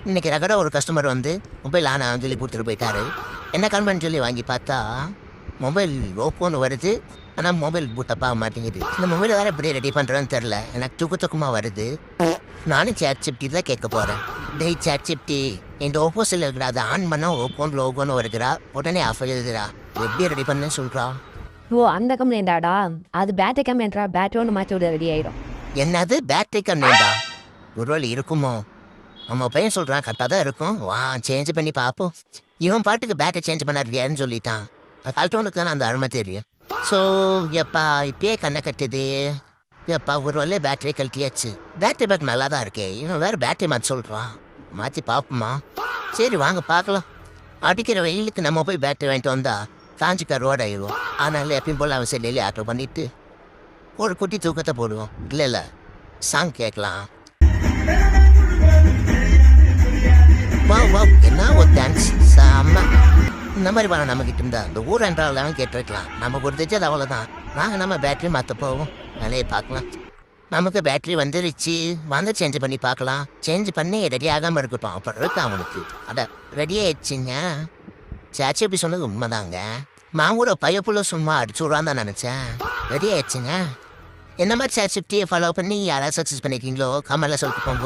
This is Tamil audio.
இன்னைக்கு ரெகடாக ஒரு கஸ்டமர் வந்து மொபைல் ஆனான்னு சொல்லி கொடுத்துட்டு போயிட்டாரு. என்ன காரணம்னு சொல்லி வாங்கி பார்த்தா மொபைல் ஓப்போன்னு வருது. ஆனால் மொபைல் பூட்டப்பா மாட்டேங்குது. இந்த மொபைலை வேறு எப்படி ரெடி பண்ணுறேன்னு தெரில. எனக்கு தூக்கமாக வருது. நானும் ChatGPT தான் கேட்க போகிறேன். டேய் ChatGPT, இந்த ஓப்போஸில் இருக்கிறா அதை ஆன் பண்ணால் ஓப்போன் லோகோன்னு வருதுடா, உடனே ஆஃப் ஆகிடுதுடா, எப்படி ரெடி பண்ணேன்னு சொல்கிறா. ஓ அந்த கம்ப்ளைண்டாடா? அது பேட்டரி கம்ப்ளைண்ட்ரா. பேட்டரி ஒன்று மாற்றி விட ரெடி ஆயிடும். என்னது பேட்டரி கம்ப்ளைண்டா? ஒருவேளை இருக்குமோ? நம்ம பையன் சொல்கிறான் கரெக்டாக தான் இருக்கும், வா சேஞ்ச் பண்ணி பார்ப்போம். இவன் பாட்டுக்கு பேட்டரி சேஞ்ச் பண்ணாருன்னு சொல்லிட்டான். கல்ட்டோனுக்கு தானே அந்த அருமை தெரியும். ஸோ எப்பா இப்பயே கண்ணை கட்டுது. எப்பா ஒரு வேளை பேட்டரி கழட்டியாச்சு. பேட்டரி பேக் நல்லா தான் இருக்கே, இவன் வேறு பேட்டரி மாற்றி சொல்கிறான். மாற்றி பார்ப்போமா? சரி வாங்க பார்க்கலாம். அடிக்கிற வெயிலுக்கு நம்ம போய் பேட்டரி வாங்கிட்டு வந்தா காஞ்சிக்க ரோடு ஆயிடுவோம். அதனால எப்பயும் போல் அவன் செல்லிலே ஆட்டோ பண்ணிவிட்டு ஒரு குட்டி தூக்கத்தை போடுவோம். இல்லை சாங் கேட்கலாம். வா வா என்ன ஒரு டான்ஸ் செம்ம. இந்த மாதிரி பண்ண நம்மக்கிட்ட இருந்தா இந்த ஊர் என்றாலும் கேட்டுருக்கலாம். நமக்கு ஒரு தெரிஞ்சது அவ்வளோதான். நாங்கள் நம்ம பேட்டரி மாற்ற போவோம். வேலையை பார்க்கலாம். நமக்கு பேட்டரி வந்துருச்சு. வந்து சேஞ்ச் பண்ணி பார்க்கலாம். சேஞ்ச் பண்ணி ரெடி ஆகாமல் இருக்கட்டும். அப்புறம் இருக்கு அவனுக்கு அட ரெடி ஆயிடுச்சுங்க. சாச்சி எப்படி சொன்னது உண்மைதாங்க. மாங்கூட பையப்புள்ள சும்மா அடிச்சு விடான்னு தான் நினச்சேன். ரெடி ஆயிடுச்சுங்க. என்ன மாதிரி ChatGPT ஃபாலோ பண்ணி யாராவது சக்ஸஸ் பண்ணியிருக்கீங்களோ கமெண்ட்ல சொல்லிட்டு போங்க.